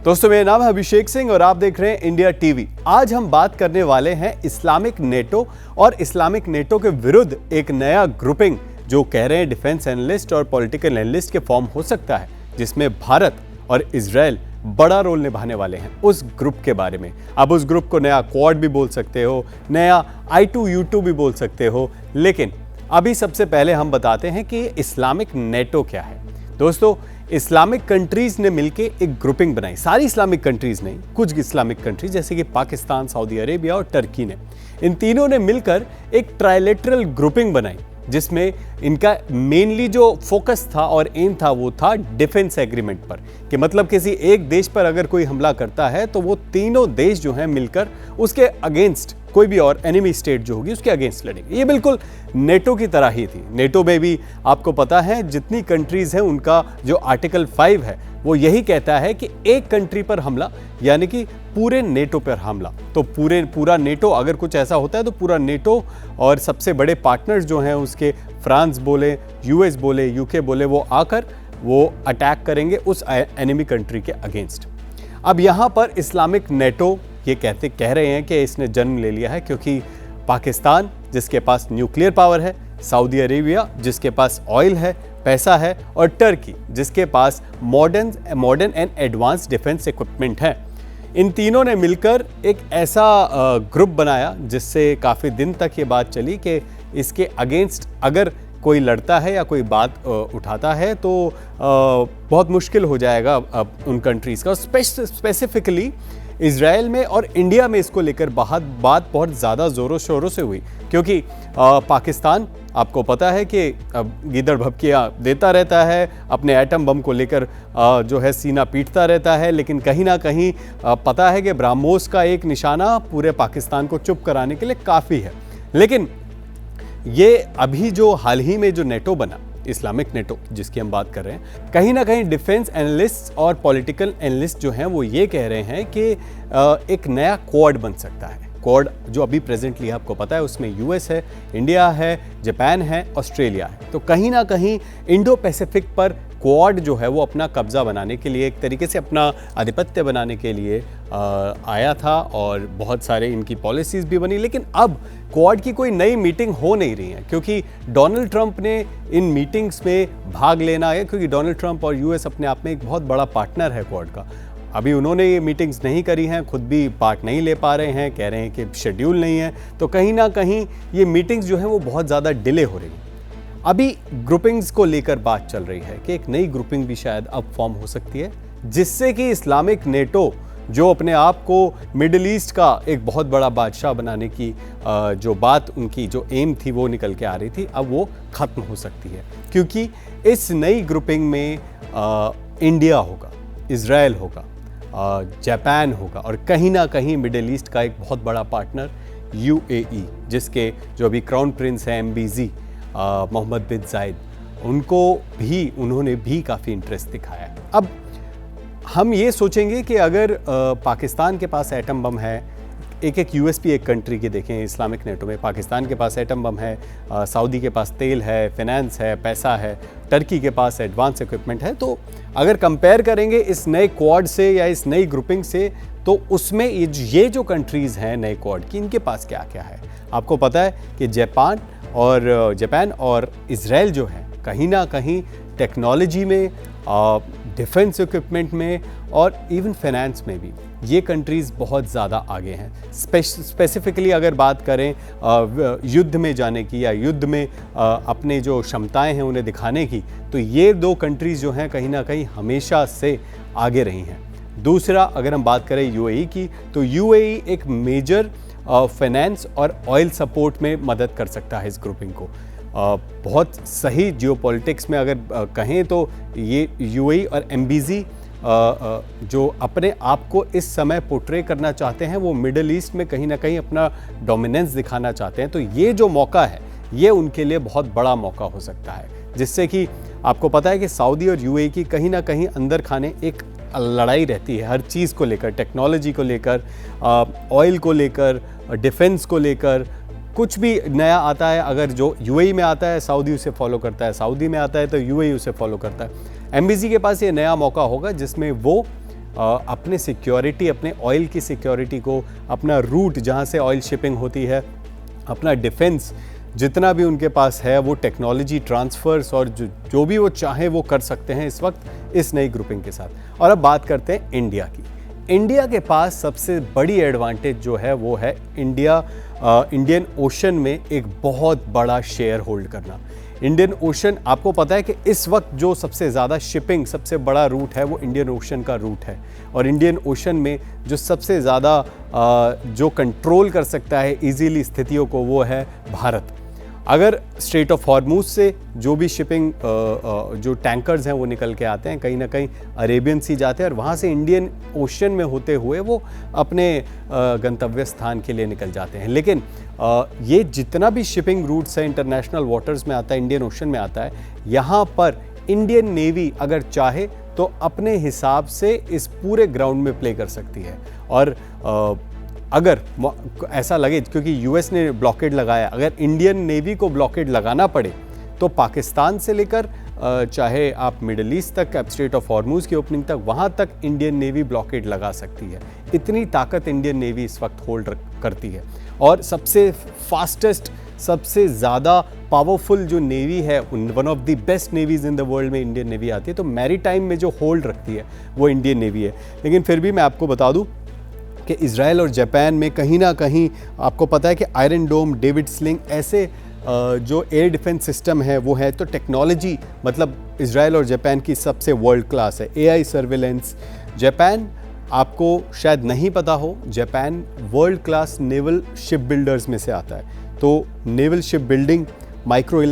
दोस्तों, मेरा नाम है अभिषेक सिंह और आप देख रहे हैं इंडिया टीवी। आज हम बात करने वाले हैं इस्लामिक नेटो और इस्लामिक नेटो के विरुद्ध एक नया ग्रुपिंग जो कह रहे हैं डिफेंस एनालिस्ट और पॉलिटिकल एनालिस्ट के फॉर्म हो सकता है, जिसमें भारत और इजराइल बड़ा रोल निभाने वाले हैं। उस ग्रुप के बारे में अब उस ग्रुप को नया क्वाड भी बोल सकते हो, नया I2U2 भी बोल सकते हो, लेकिन अभी सबसे पहले हम बताते हैं कि इस्लामिक नेटो क्या है। दोस्तों, इस्लामिक कंट्रीज ने मिलकर एक ग्रुपिंग बनाई। सारी इस्लामिक कंट्रीज नहीं, कुछ इस्लामिक कंट्रीज जैसे कि पाकिस्तान, सऊदी अरेबिया और टर्की ने, इन तीनों ने मिलकर एक ट्राइलेटरल ग्रुपिंग बनाई, जिसमें इनका मेनली जो फोकस था और एम था वो था डिफेंस एग्रीमेंट पर, कि मतलब किसी एक देश पर अगर कोई हमला करता है तो वो तीनों देश जो हैं मिलकर उसके अगेंस्ट कोई भी और एनिमी स्टेट जो होगी उसके अगेंस्ट लड़ेंगे। ये बिल्कुल नेटो की तरह ही थी। नेटो में भी आपको पता है जितनी कंट्रीज हैं उनका जो आर्टिकल 5 है वो यही कहता है कि एक कंट्री पर हमला यानी कि पूरे नेटो पर हमला, तो पूरा नेटो अगर कुछ ऐसा होता है तो पूरा नेटो और सबसे बड़े पार्टनर्स जो हैं उसके फ्रांस बोले, यूएस बोले, यूके बोले, वो आकर वो अटैक करेंगे उस एनिमी कंट्री के अगेंस्ट। अब यहाँ पर इस्लामिक नेटो ये कह रहे हैं कि इसने जन्म ले लिया है क्योंकि पाकिस्तान जिसके पास न्यूक्लियर पावर है, सऊदी जिसके पास ऑयल है, पैसा है, और टर्की जिसके पास modern and advance defence equipment है, इन तीनों ने मिलकर एक ऐसा ग्रुप बनाया जिससे काफ़ी दिन तक ये बात चली कि इसके अगेंस्ट अगर कोई लड़ता है या कोई बात उठाता है तो बहुत मुश्किल हो जाएगा उन कंट्रीज़ का। स्पेसिफिकली इजराइल में और इंडिया में इसको लेकर बात बहुत ज़्यादा ज़ोरों शोरों से हुई, क्योंकि पाकिस्तान आपको पता है कि गीदड़ भभकियाँ देता रहता है, अपने एटम बम को लेकर जो है सीना पीटता रहता है, लेकिन कहीं ना कहीं पता है कि ब्राह्मोस का एक निशाना पूरे पाकिस्तान को चुप कराने के लिए काफ़ी है। लेकिन ये अभी जो हाल ही में जो नेटो बना, इस्लामिक नेटो जिसकी हम बात कर रहे हैं, कहीं ना कहीं डिफेंस एनालिस्ट और पॉलिटिकल एनालिस्ट जो हैं वो ये कह रहे हैं कि एक नया क्वाड बन सकता है। क्वाड जो अभी प्रेजेंटली आपको पता है उसमें यूएस है, इंडिया है, जापान है, ऑस्ट्रेलिया है, तो कहीं ना कहीं इंडो पैसिफिक पर क्वाड जो है वो अपना कब्जा बनाने के लिए, एक तरीके से अपना आधिपत्य बनाने के लिए आया था और बहुत सारे इनकी पॉलिसीज़ भी बनी। लेकिन अब क्वाड की कोई नई मीटिंग हो नहीं रही है क्योंकि डोनाल्ड ट्रंप ने इन मीटिंग्स में भाग लेना है, क्योंकि डोनाल्ड ट्रंप और यूएस अपने आप में एक बहुत बड़ा पार्टनर है क्वाड का। अभी उन्होंने ये मीटिंग्स नहीं करी हैं, खुद भी पार्ट नहीं ले पा रहे हैं, कह रहे हैं कि शेड्यूल नहीं है, तो कहीं ना कहीं ये मीटिंग्स जो है वो बहुत ज़्यादा डिले हो रही हैं। अभी ग्रुपिंग्स को लेकर बात चल रही है कि एक नई ग्रुपिंग भी शायद अब फॉर्म हो सकती है, जिससे कि इस्लामिक नेटो जो अपने आप को मिडिल ईस्ट का एक बहुत बड़ा बादशाह बनाने की जो बात उनकी जो एम थी वो निकल के आ रही थी, अब वो ख़त्म हो सकती है, क्योंकि इस नई ग्रुपिंग में इंडिया होगा, इजराइल होगा, जापान होगा और कहीं ना कहीं मिडिल ईस्ट का एक बहुत बड़ा पार्टनर UAE, जिसके जो अभी क्राउन प्रिंस हैं MBZ मोहम्मद बिन जायद, उन्होंने भी काफ़ी इंटरेस्ट दिखाया है। अब हम ये सोचेंगे कि अगर पाकिस्तान के पास एटम बम है, एक यूएसपी एक कंट्री के देखें इस्लामिक नेटो में, पाकिस्तान के पास एटम बम है, सऊदी के पास तेल है, फाइनेंस है, पैसा है, टर्की के पास एडवांस इक्विपमेंट है, तो अगर कंपेयर करेंगे इस नए क्वाड से या इस नई ग्रुपिंग से, तो उसमें ये जो कंट्रीज़ हैं नए क्वाड की, इनके पास क्या क्या है। आपको पता है कि जापान और इजराइल जो है कहीं ना कहीं टेक्नोलॉजी में, डिफेंस इक्विपमेंट में और इवन फाइनेंस में भी ये कंट्रीज़ बहुत ज़्यादा आगे हैं। स्पेसिफिकली अगर बात करें युद्ध में जाने की या युद्ध में अपने जो क्षमताएं हैं उन्हें दिखाने की, तो ये दो कंट्रीज़ जो हैं कहीं ना कहीं हमेशा से आगे रही हैं। दूसरा, अगर हम बात करें UAE की, तो UAE एक मेजर फाइनेंस और ऑयल सपोर्ट में मदद कर सकता है इस ग्रुपिंग को। बहुत सही जियोपॉलिटिक्स में अगर कहें तो ये UAE और MBZ जो अपने आप को इस समय पोर्ट्रे करना चाहते हैं, वो मिडिल ईस्ट में कहीं ना कहीं अपना डोमिनेंस दिखाना चाहते हैं, तो ये जो मौका है ये उनके लिए बहुत बड़ा मौका हो सकता है, जिससे कि आपको पता है कि सऊदी और UAE की कहीं ना कहीं अंदर खाने एक लड़ाई रहती है हर चीज़ को लेकर, टेक्नोलॉजी को लेकर, ऑयल को लेकर, डिफेंस को लेकर। कुछ भी नया आता है, अगर जो UAE में आता है सऊदी उसे फॉलो करता है, सऊदी में आता है तो UAE उसे फॉलो करता है। MBZ के पास ये नया मौका होगा जिसमें वो अपने सिक्योरिटी, अपने ऑयल की सिक्योरिटी को, अपना रूट जहाँ से ऑयल शिपिंग होती है, अपना डिफेंस जितना भी उनके पास है, वो टेक्नोलॉजी ट्रांसफ़र्स और जो भी वो चाहे वो कर सकते हैं इस वक्त इस नई ग्रुपिंग के साथ। और अब बात करते हैं इंडिया की। इंडिया के पास सबसे बड़ी एडवांटेज जो है वो है इंडियन ओशन में एक बहुत बड़ा शेयर होल्ड करना। इंडियन ओशन, आपको पता है कि इस वक्त जो सबसे ज़्यादा शिपिंग, सबसे बड़ा रूट है वो इंडियन ओशन का रूट है। और इंडियन ओशन में जो सबसे ज़्यादा जो कंट्रोल कर सकता है इजीली स्थितियों को, वो है भारत। अगर स्ट्रेट ऑफ हॉर्मूज से जो भी शिपिंग जो टैंकर्स हैं वो निकल के आते हैं, कहीं ना कहीं अरेबियन सी जाते हैं और वहाँ से इंडियन ओशन में होते हुए वो अपने गंतव्य स्थान के लिए निकल जाते हैं। लेकिन ये जितना भी शिपिंग रूट्स है इंटरनेशनल वाटर्स में आता है, इंडियन ओशन में आता है, यहाँ पर इंडियन नेवी अगर चाहे तो अपने हिसाब से इस पूरे ग्राउंड में प्ले कर सकती है। और अगर ऐसा लगे, क्योंकि यूएस ने ब्लॉकेड लगाया, अगर इंडियन नेवी को ब्लॉकेड लगाना पड़े तो पाकिस्तान से लेकर चाहे आप मिडल ईस्ट तक, स्ट्रेट ऑफ हॉर्मूज की ओपनिंग तक, वहाँ तक इंडियन नेवी ब्लॉकेड लगा सकती है। इतनी ताकत इंडियन नेवी इस वक्त होल्ड करती है। और सबसे फास्टेस्ट, सबसे ज़्यादा पावरफुल जो नेवी है, one of the best navies in the world में इंडियन नेवी आती है। तो मैरीटाइम में जो होल्ड रखती है वो इंडियन नेवी है। लेकिन फिर भी मैं आपको बता दूँ कि इज़राइल और जापान में कहीं ना कहीं आपको पता है कि आयरन डोम, डेविड स्लिंग, ऐसे जो एयर डिफेंस सिस्टम है वो है। तो टेक्नोलॉजी मतलब इज़राइल और जापान की सबसे वर्ल्ड क्लास है। एआई सर्विलेंस, जापान, आपको शायद नहीं पता हो, Japan world class naval ship builders में से आता है। तो naval ship building, micro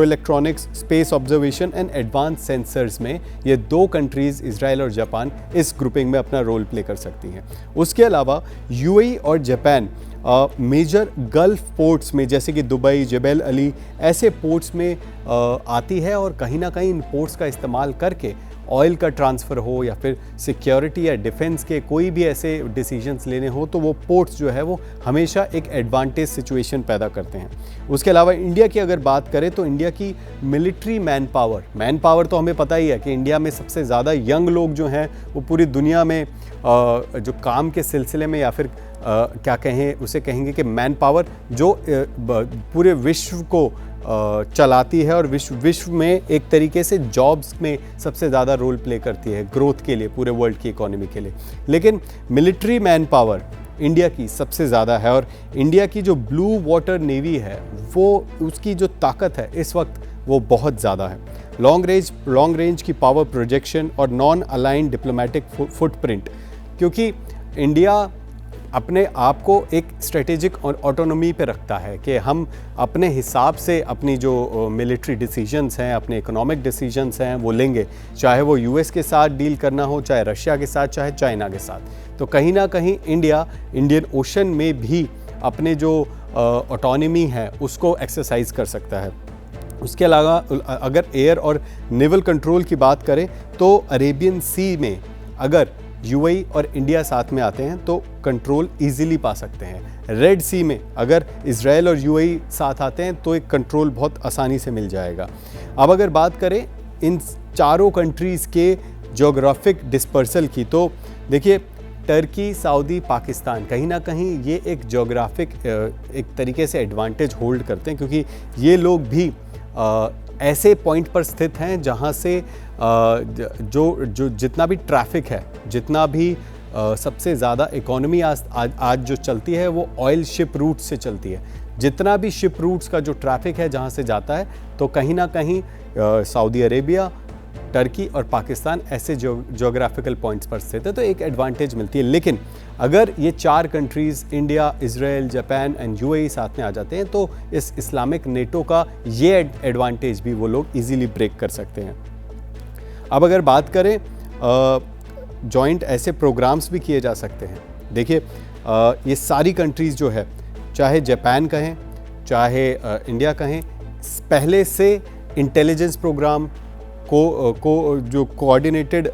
electronics, space observation and advance sensors में ये दो कंट्रीज़, इजराइल और जापान, इस ग्रुपिंग में अपना रोल प्ले कर सकती हैं। उसके अलावा यूएई और जापान मेजर गल्फ पोर्ट्स में, जैसे कि दुबई, जबल अली, ऐसे पोर्ट्स में आती है और कहीं ना कहीं इन पोर्ट्स का इस्तेमाल करके ऑयल का ट्रांसफ़र हो या फिर सिक्योरिटी या डिफेंस के कोई भी ऐसे डिसीजंस लेने हो, तो वो पोर्ट्स जो है वो हमेशा एक एडवांटेज सिचुएशन पैदा करते हैं। उसके अलावा इंडिया की अगर बात करें तो इंडिया की मिलिट्री मैन पावर तो हमें पता ही है कि इंडिया में सबसे ज़्यादा यंग लोग जो हैं वो पूरी दुनिया में जो काम के सिलसिले में या फिर क्या कहें, उसे कहेंगे कि मैन पावर जो पूरे विश्व को चलाती है और विश्व में एक तरीके से जॉब्स में सबसे ज़्यादा रोल प्ले करती है ग्रोथ के लिए, पूरे वर्ल्ड की इकोनॉमी के लिए। लेकिन मिलिट्री मैन पावर इंडिया की सबसे ज़्यादा है और इंडिया की जो ब्लू वाटर नेवी है वो, उसकी जो ताकत है इस वक्त वो बहुत ज़्यादा है। लॉन्ग रेंज की पावर प्रोजेक्शन और नॉन अलाइंड डिप्लोमेटिक फुटप्रिंट, क्योंकि इंडिया अपने आप को एक स्ट्रेटेजिक और ऑटोनॉमी पे रखता है कि हम अपने हिसाब से अपनी जो मिलिट्री डिसीजंस हैं, अपने इकोनॉमिक डिसीजंस हैं वो लेंगे, चाहे वो यूएस के साथ डील करना हो, चाहे रशिया के साथ, चाहे चाइना के साथ। तो कहीं ना कहीं इंडिया इंडियन ओशन में भी अपने जो ऑटोनॉमी है उसको एक्सरसाइज कर सकता है। उसके अलावा अगर एयर और नेवल कंट्रोल की बात करें तो अरेबियन सी में अगर यूएई और इंडिया साथ में आते हैं तो कंट्रोल इजीली पा सकते हैं। रेड सी में अगर इजराइल और यूएई साथ आते हैं तो एक कंट्रोल बहुत आसानी से मिल जाएगा। अब अगर बात करें इन चारों कंट्रीज़ के ज्योग्राफिक डिस्पर्सल की, तो देखिए टर्की, सऊदी, पाकिस्तान, कहीं ना कहीं ये एक ज्योग्राफिक एक तरीके से एडवांटेज होल्ड करते हैं, क्योंकि ये लोग भी ऐसे पॉइंट पर स्थित हैं जहां से जो जितना भी ट्रैफिक है, जितना भी सबसे ज़्यादा इकोनॉमी आज जो चलती है वो ऑयल शिप रूट से चलती है। जितना भी शिप रूट्स का जो ट्रैफिक है जहां से जाता है, तो कहीं ना कहीं सऊदी अरेबिया, टर्की और पाकिस्तान ऐसे ज्योग्राफिकल पॉइंट्स पर स्थित है, तो एक एडवांटेज मिलती है। लेकिन अगर ये चार countries India, Israel, Japan and UAE साथ में आ जाते हैं तो इस इस्लामिक नेटो का ये एडवांटेज भी वो लोग इजीली ब्रेक कर सकते हैं। अब अगर बात करें जॉइंट ऐसे प्रोग्राम्स भी किए जा सकते हैं। देखिए ये सारी कंट्रीज़ जो है, चाहे जापान कहें, चाहे इंडिया कहें, पहले से इंटेलिजेंस प्रोग्राम को जो कोऑर्डिनेटेड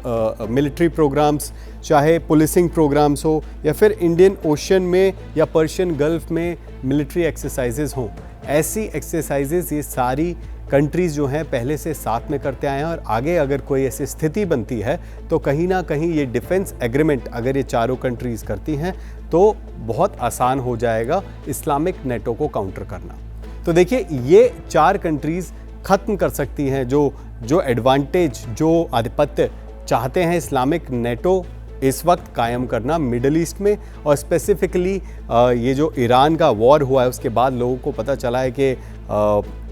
मिलिट्री प्रोग्राम्स, चाहे पुलिसिंग प्रोग्राम्स हो या फिर इंडियन ओशन में या पर्शियन गल्फ में मिलिट्री एक्सरसाइजेज हों, ऐसी एक्सरसाइजेज ये सारी कंट्रीज़ जो हैं पहले से साथ में करते आए हैं और आगे अगर कोई ऐसी स्थिति बनती है तो कहीं ना कहीं ये डिफेंस एग्रीमेंट अगर ये चारों कंट्रीज़ करती हैं तो बहुत आसान हो जाएगा इस्लामिक नेटो को काउंटर करना। तो देखिए, ये 4 कंट्रीज़ ख़त्म कर सकती हैं जो एडवांटेज, जो आधिपत्य चाहते हैं इस्लामिक नेटो इस वक्त कायम करना मिडल ईस्ट में। और स्पेसिफिकली ये जो ईरान का वॉर हुआ है उसके बाद लोगों को पता चला है कि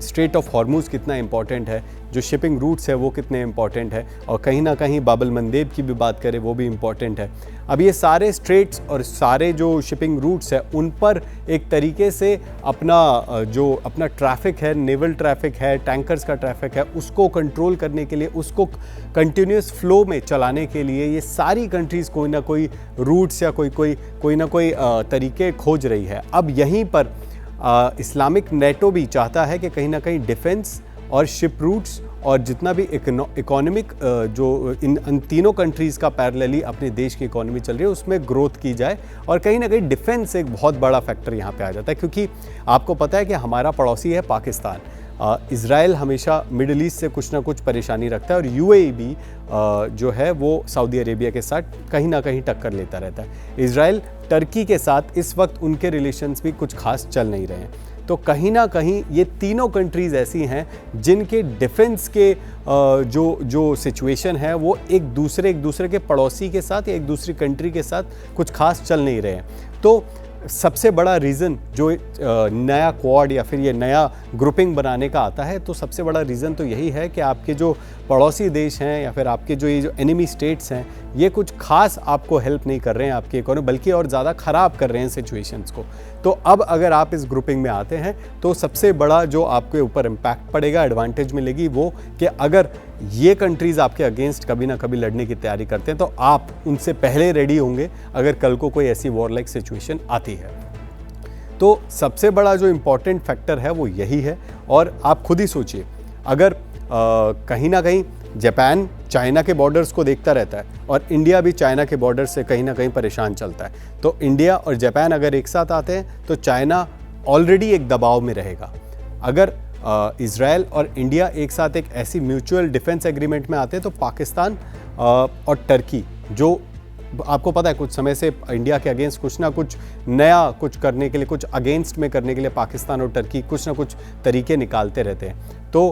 स्ट्रेट ऑफ हॉर्मुज़ कितना इम्पॉर्टेंट है, जो शिपिंग रूट्स है वो कितने इम्पॉर्टेंट है, और कहीं ना कहीं बाब अल मंदेब की भी बात करें वो भी इम्पॉर्टेंट है। अब ये सारे स्ट्रेट्स और सारे जो शिपिंग रूट्स है उन पर एक तरीके से अपना ट्रैफिक है, नेवल ट्रैफिक है, टैंकर्स का ट्रैफिक है, उसको कंट्रोल करने के लिए, उसको कंटिन्यूस फ्लो में चलाने के लिए ये सारी कंट्रीज़ कोई ना कोई रूट्स या कोई ना कोई तरीके खोज रही है। अब यहीं पर इस्लामिक नेटो भी चाहता है कि कहीं ना कहीं डिफेंस और शिप रूट्स और जितना भी इकोनॉमिक जो इन तीनों कंट्रीज़ का पैरेलली अपने देश की इकोनॉमी चल रही है उसमें ग्रोथ की जाए। और कहीं ना कहीं डिफेंस एक बहुत बड़ा फैक्टर यहाँ पे आ जाता है, क्योंकि आपको पता है कि हमारा पड़ोसी है पाकिस्तान। इज़राइल हमेशा मिडिल ईस्ट से कुछ ना कुछ परेशानी रखता है और यूएई भी जो है वो सऊदी अरेबिया के साथ कहीं ना कहीं टक्कर लेता रहता है। इज़राइल टर्की के साथ इस वक्त उनके रिलेशंस भी कुछ खास चल नहीं रहे हैं। तो कहीं ना कहीं ये तीनों कंट्रीज़ ऐसी हैं जिनके डिफेंस के जो सिचुएशन है वो एक दूसरे के पड़ोसी के साथ या एक दूसरी कंट्री के साथ कुछ खास चल नहीं रहे हैं। तो सबसे बड़ा रीज़न जो नया क्वाड या फिर ये नया ग्रुपिंग बनाने का आता है, तो सबसे बड़ा रीज़न तो यही है कि आपके जो पड़ोसी देश हैं या फिर आपके जो एनिमी स्टेट्स हैं ये कुछ खास आपको हेल्प नहीं कर रहे हैं आपकी इकोनॉमी, बल्कि और ज़्यादा ख़राब कर रहे हैं सिचुएशंस को। तो अब अगर आप इस ग्रुपिंग में आते हैं तो सबसे बड़ा जो आपके ऊपर इम्पैक्ट पड़ेगा, एडवांटेज मिलेगी वो कि अगर ये कंट्रीज़ आपके अगेंस्ट कभी ना कभी लड़ने की तैयारी करते हैं तो आप उनसे पहले रेडी होंगे अगर कल को कोई ऐसी वॉर लाइक सिचुएशन आती है। तो सबसे बड़ा जो इम्पॉर्टेंट फैक्टर है वो यही है। और आप खुद ही सोचिए, अगर कहीं ना कहीं जापान चाइना के बॉर्डर्स को देखता रहता है और इंडिया भी चाइना के बॉर्डर से कहीं ना कहीं परेशान चलता है, तो इंडिया और जापान अगर एक साथ आते हैं तो चाइना ऑलरेडी एक दबाव में रहेगा। अगर इज़राइल और इंडिया एक साथ एक ऐसी म्यूचुअल डिफेंस एग्रीमेंट में आते हैं तो पाकिस्तान और टर्की, जो आपको पता है कुछ समय से इंडिया के अगेंस्ट कुछ ना कुछ नया कुछ करने के लिए, कुछ अगेंस्ट में करने के लिए पाकिस्तान और टर्की कुछ ना कुछ तरीके निकालते रहते हैं। तो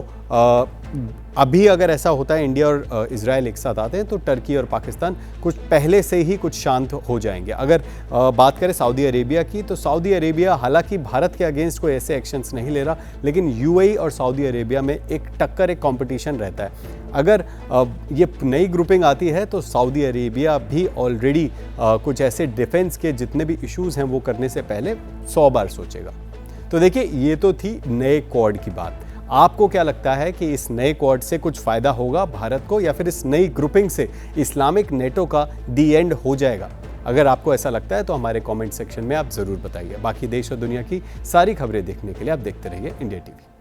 अभी अगर ऐसा होता है इंडिया और इज़राइल एक साथ आते हैं तो टर्की और पाकिस्तान कुछ पहले से ही कुछ शांत हो जाएंगे। अगर बात करें सऊदी अरेबिया की, तो सऊदी अरेबिया हालांकि भारत के अगेंस्ट कोई ऐसे एक्शंस नहीं ले रहा, लेकिन यूएई और सऊदी अरेबिया में एक कंपटीशन रहता है। अगर ये नई ग्रुपिंग आती है तो सऊदी अरेबिया भी ऑलरेडी कुछ ऐसे डिफेंस के जितने भी इश्यूज़ हैं वो करने से पहले 100 बार सोचेगा। तो देखिए, ये तो थी नए क्वाड की बात। आपको क्या लगता है कि इस नए क्वाड से कुछ फ़ायदा होगा भारत को, या फिर इस नई ग्रुपिंग से इस्लामिक नेटो का दी एंड हो जाएगा? अगर आपको ऐसा लगता है तो हमारे कमेंट सेक्शन में आप ज़रूर बताइए। बाकी देश और दुनिया की सारी खबरें देखने के लिए आप देखते रहिए इंडिया टीवी।